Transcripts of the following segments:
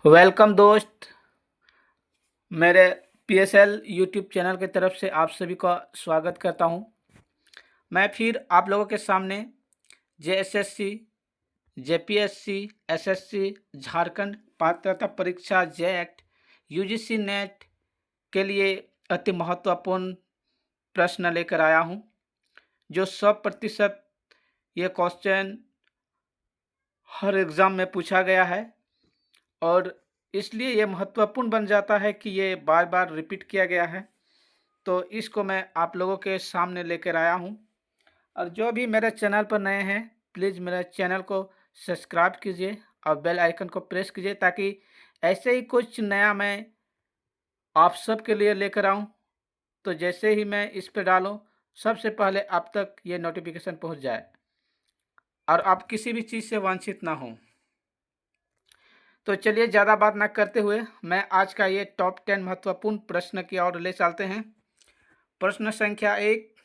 Welcome दोस्त, मेरे PSL YouTube channel की तरफ से आप सभी का स्वागत करता हूं। मैं फिर आप लोगों के सामने जेएसएससी, जेपीएससी, एसएससी, झारखंड पात्रता परीक्षा जेएक्ट, यूजीसी नेट के लिए अति महत्वपूर्ण प्रश्न लेकर आया हूं, जो 100% ये क्वेश्चन हर एग्ज़ाम में पूछा गया है और इसलिए ये महत्वपूर्ण बन जाता है कि ये बार-बार रिपीट किया गया है। तो इसको मैं आप लोगों के सामने लेकर आया हूँ और जो भी मेरे चैनल पर नए हैं, प्लीज़ मेरे चैनल को सब्सक्राइब कीजिए और बेल आइकन को प्रेस कीजिए ताकि ऐसे ही कुछ नया मैं आप सब के लिए लेकर आऊँ। तो जैसे ही मैं इस पे डालूँ, सबसे पहले आप तक ये नोटिफिकेशन पहुँच जाए और आप किसी भी चीज़ से वंचित ना हों। तो चलिए ज़्यादा बात ना करते हुए मैं आज का ये टॉप 10 महत्वपूर्ण प्रश्न की ओर ले चलते हैं। प्रश्न संख्या 1,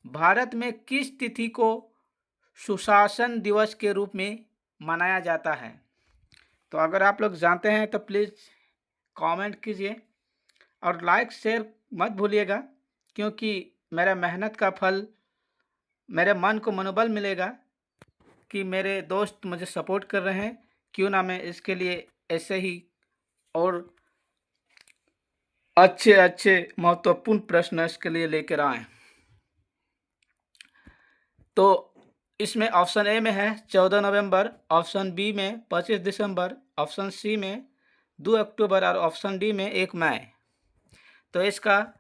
भारत में किस तिथि को सुशासन दिवस के रूप में मनाया जाता है? तो अगर आप लोग जानते हैं तो प्लीज़ कमेंट कीजिए और लाइक शेयर मत भूलिएगा, क्योंकि मेरा मेहनत का फल मेरे मन को मनोबल मिलेगा कि मेरे दोस्त मुझे सपोर्ट कर रहे हैं। क्यों ना मैं इसके लिए ऐसे ही और अच्छे महत्वपूर्ण प्रश्न इसके लिए लेकर आए। तो इसमें ऑप्शन ए में है 14 नवंबर, ऑप्शन बी में 25 दिसंबर, ऑप्शन सी में 2 अक्टूबर और ऑप्शन डी में 1 मई। तो इसका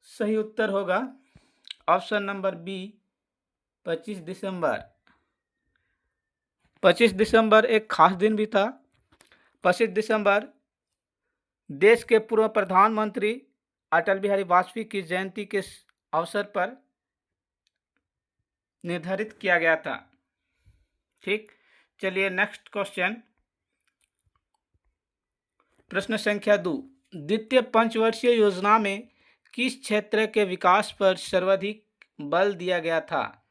सही उत्तर होगा ऑप्शन नंबर बी, 25 दिसंबर। 25 दिसंबर एक खास दिन भी था। 25 दिसंबर देश के पूर्व प्रधानमंत्री अटल बिहारी वाजपेयी की जयंती के अवसर पर निर्धारित किया गया था। ठीक, चलिए नेक्स्ट क्वेश्चन। प्रश्न संख्या 2, द्वितीय पंचवर्षीय योजना में किस क्षेत्र के विकास पर सर्वाधिक बल दिया गया था?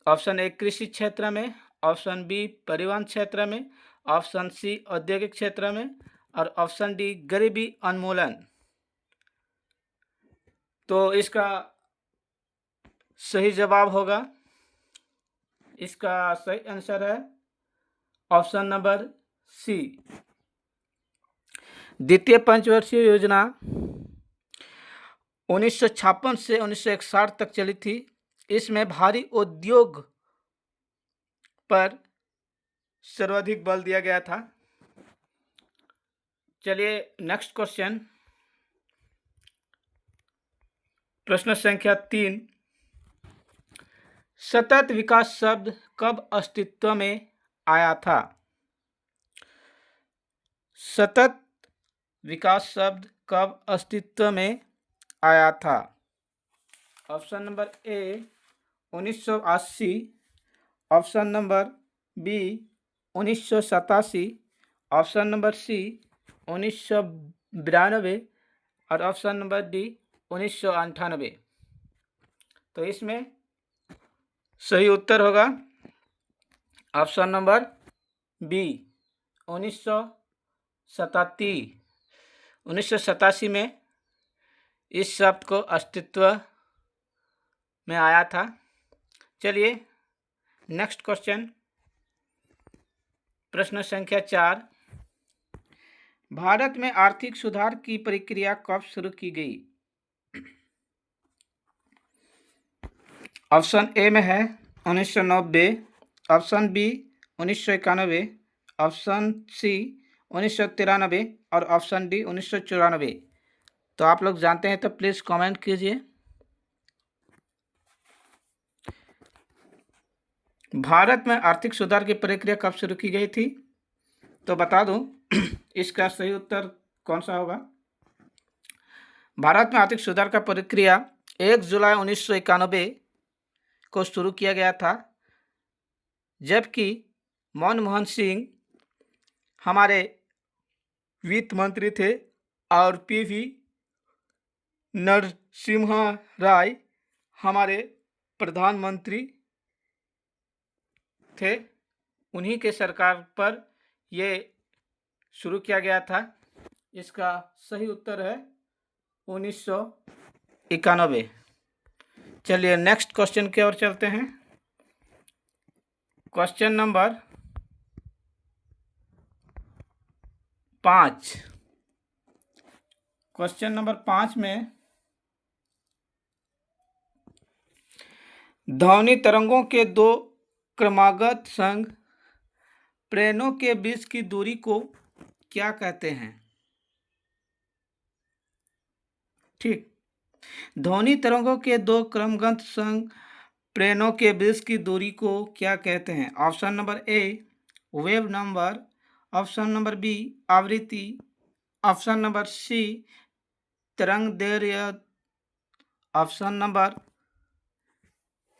ऑप्शन ए कृषि क्षेत्र में, ऑप्शन बी परिवहन क्षेत्र में, ऑप्शन सी औद्योगिक क्षेत्र में और ऑप्शन डी गरीबी उन्मूलन। तो इसका सही जवाब होगा, इसका सही आंसर है ऑप्शन नंबर सी। द्वितीय पंचवर्षीय योजना 1956 से 1961 तक चली थी। इसमें भारी उद्योग पर सर्वाधिक बल दिया गया था। चलिए नेक्स्ट क्वेश्चन। प्रश्न संख्या 3, सतत विकास शब्द कब अस्तित्व में आया था? सतत विकास शब्द कब अस्तित्व में आया था? Option number A 1980, option number B 1987, option number C 1992 और ऑप्शन नंबर डी 1998। तो इसमें सही उत्तर होगा ऑप्शन नंबर बी 1987 में इस शब्द को अस्तित्व में आया था। चलिए नेक्स्ट क्वेश्चन। प्रश्न संख्या 4, भारत में आर्थिक सुधार की प्रक्रिया कब शुरू की गई? ऑप्शन ए में है 1990, ऑप्शन बी 1991, ऑप्शन सी 1993 और ऑप्शन डी 1994। तो आप लोग जानते हैं तो प्लीज़ कमेंट कीजिए। भारत में आर्थिक सुधार की प्रक्रिया कब शुरू की गई थी? तो बता दूं इसका सही उत्तर कौन सा होगा। भारत में आर्थिक सुधार का प्रक्रिया 1 जुलाई 1991 को शुरू किया गया था, जबकि मनमोहन सिंह हमारे वित्त मंत्री थे और पीवी नरसिम्हा राय हमारे प्रधानमंत्री थे। उन्हीं के सरकार पर ये शुरू किया गया था। इसका सही उत्तर है 1991। चलिए नेक्स्ट क्वेश्चन की ओर चलते हैं। Question number 5। क्वेश्चन नंबर 5 में ध्वनि तरंगों के दो क्रमागत संघ प्रेरणों के बीच की दूरी को क्या कहते हैं? ठीक, ध्वनि तरंगों के दो क्रमगत संघ प्रेरणों के बीच की दूरी को क्या कहते हैं? Option number A wave number, option number B आवृत्ति, ऑप्शन नंबर सी तरंग दैर्ध्य, ऑप्शन नंबर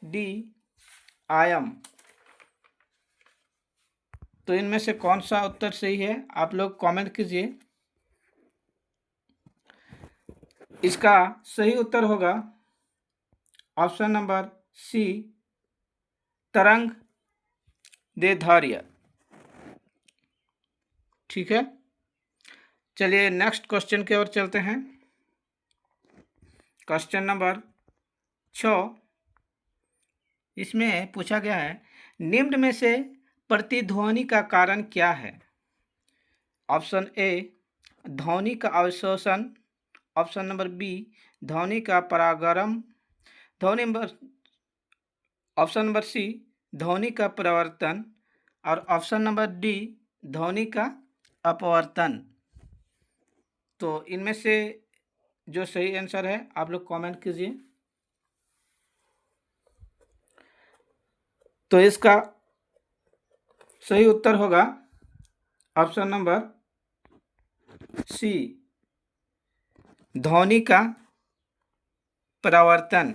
डी आयाम। तो इनमें से कौन सा उत्तर सही है आप लोग कमेंट कीजिए। इसका सही उत्तर होगा ऑप्शन नंबर सी तरंग दैर्ध्य। ठीक है, चलिए नेक्स्ट क्वेश्चन की ओर चलते हैं। क्वेश्चन नंबर 6, इसमें पूछा गया है निम्न में से प्रतिध्वनि का कारण क्या है? ऑप्शन ए ध्वनि का अवशोषण, ऑप्शन नंबर बी ध्वनि का परागरम, ऑप्शन नंबर सी ध्वनि का परिवर्तन और ऑप्शन नंबर डी ध्वनि का अपवर्तन। तो इनमें से जो सही आंसर है आप लोग कमेंट कीजिए। तो इसका सही उत्तर होगा ऑप्शन नंबर सी ध्वनि का परावर्तन।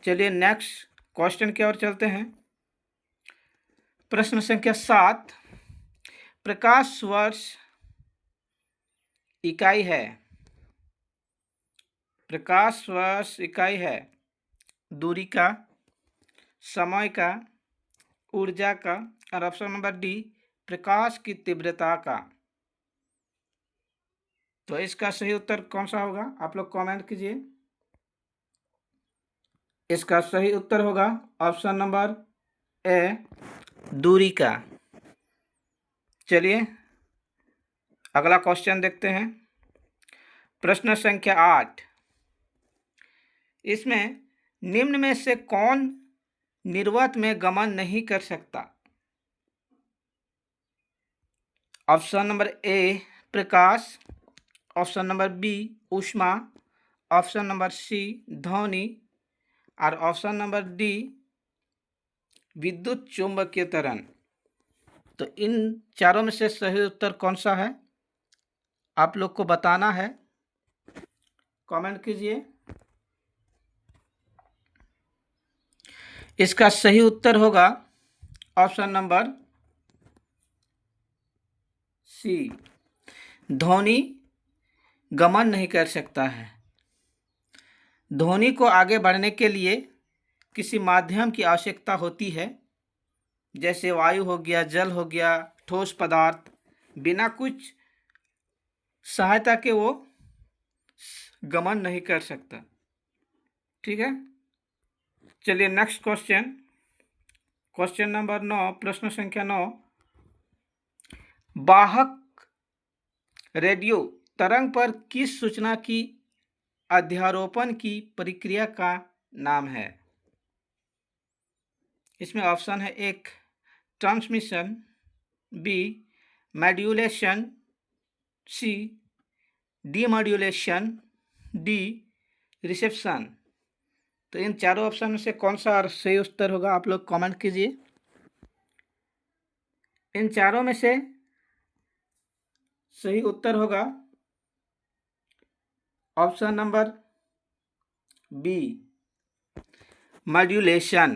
चलिए नेक्स्ट क्वेश्चन की ओर चलते हैं। प्रश्न संख्या 7, प्रकाश वर्ष इकाई है। प्रकाश वर्ष इकाई है दूरी का, समय का, ऊर्जा का और ऑप्शन नंबर डी प्रकाश की तीव्रता का। तो इसका सही उत्तर कौन सा होगा आप लोग कमेंट कीजिए। इसका सही उत्तर होगा ऑप्शन नंबर ए दूरी का। चलिए अगला क्वेश्चन देखते हैं। प्रश्न संख्या 8, इसमें निम्न में से कौन निर्वात में गमन नहीं कर सकता? ऑप्शन नंबर ए प्रकाश, ऑप्शन नंबर बी ऊष्मा, ऑप्शन नंबर सी ध्वनि और ऑप्शन नंबर डी विद्युत चुंबकीय त्वरण। तो इन चारों में से सही उत्तर कौन सा है आप लोग को बताना है, कमेंट कीजिए। इसका सही उत्तर होगा ऑप्शन नंबर सी ध्वनि गमन नहीं कर सकता है। ध्वनि को आगे बढ़ने के लिए किसी माध्यम की आवश्यकता होती है, जैसे वायु हो गया, जल हो गया, ठोस पदार्थ। बिना कुछ सहायता के वो गमन नहीं कर सकता। ठीक है, चलिए नेक्स्ट क्वेश्चन, क्वेश्चन नंबर 9, प्रश्न संख्या 9, वाहक रेडियो तरंग पर किस सूचना की अध्यारोपण की प्रक्रिया का नाम है? इसमें ऑप्शन है एक ट्रांसमिशन, बी मॉड्यूलेशन, सी डीमॉड्यूलेशन, डी रिसेप्शन। तो इन चारों ऑप्शन में से कौन सा सही उत्तर होगा आप लोग कमेंट कीजिए। इन चारों में से सही उत्तर होगा ऑप्शन नंबर बी मॉड्यूलेशन।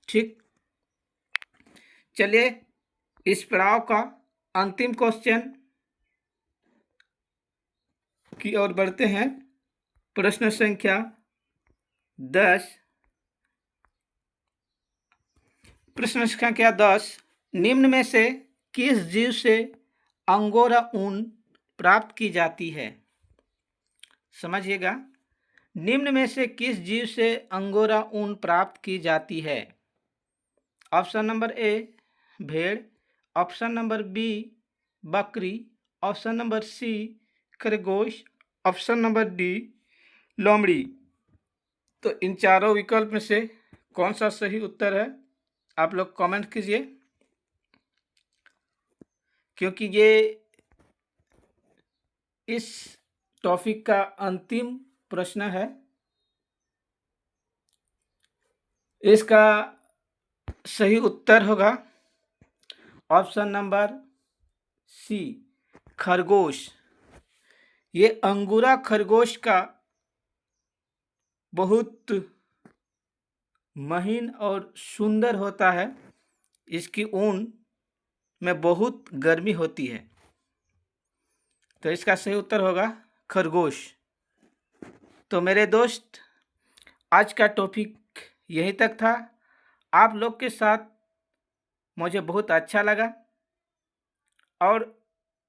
ठीक, चलिए इस पड़ाव का अंतिम क्वेश्चन की ओर बढ़ते हैं। प्रश्न संख्या 10, प्रश्न संख्या 10, निम्न में से किस जीव से अंगोरा ऊन प्राप्त की जाती है? समझिएगा, निम्न में से किस जीव से अंगोरा ऊन प्राप्त की जाती है? ऑप्शन नंबर ए भेड़, ऑप्शन नंबर बी बकरी, ऑप्शन नंबर सी खरगोश, ऑप्शन नंबर डी लोमड़ी। तो इन चारों विकल्प में से कौन सा सही उत्तर है, आप लोग कमेंट कीजिए, क्योंकि ये इस टॉपिक का अंतिम प्रश्न है। इसका सही उत्तर होगा ऑप्शन नंबर सी खरगोश। ये अंगोरा खरगोश का बहुत महीन और सुंदर होता है। इसकी ऊन में बहुत गर्मी होती है, तो इसका सही उत्तर होगा खरगोश। तो मेरे दोस्त, आज का टॉपिक यहीं तक था। आप लोग के साथ मुझे बहुत अच्छा लगा, और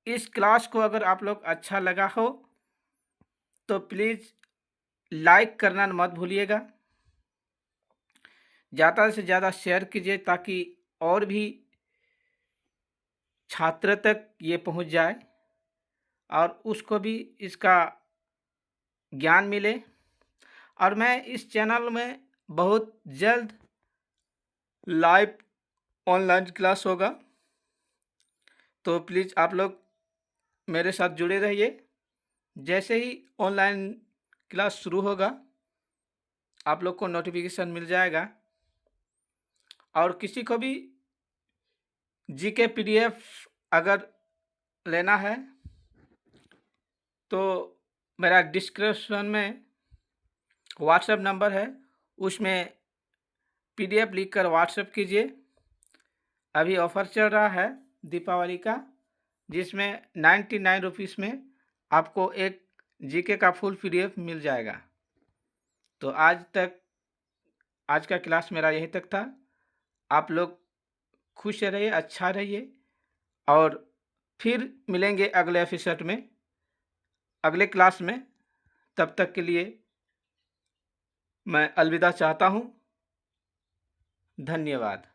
इस क्लास को अगर आप लोग अच्छा लगा हो तो प्लीज़ लाइक करना मत भूलिएगा। ज़्यादा से ज़्यादा शेयर कीजिए ताकि और भी छात्र तक ये पहुंच जाए और उसको भी इसका ज्ञान मिले। और मैं इस चैनल में बहुत जल्द लाइव ऑनलाइन क्लास होगा, तो प्लीज़ आप लोग मेरे साथ जुड़े रहिए। जैसे ही ऑनलाइन क्लास शुरू होगा आप लोग को नोटिफिकेशन मिल जाएगा। और किसी को भी जीके पीडीएफ अगर लेना है तो मेरा डिस्क्रिप्शन में व्हाट्सएप नंबर है, उसमें पीडीएफ लिखकर व्हाट्सएप कीजिए। अभी ऑफ़र चल रहा है दीपावली का, जिसमें 99 रुपीज़ में आपको एक जीके का फुल पीडीएफ मिल जाएगा। तो आज का क्लास मेरा यहीं तक था। आप लोग खुश रहिए, अच्छा रहिए, और फिर मिलेंगे अगले एपिसोड में, अगले क्लास में। तब तक के लिए मैं अलविदा चाहता हूँ। धन्यवाद।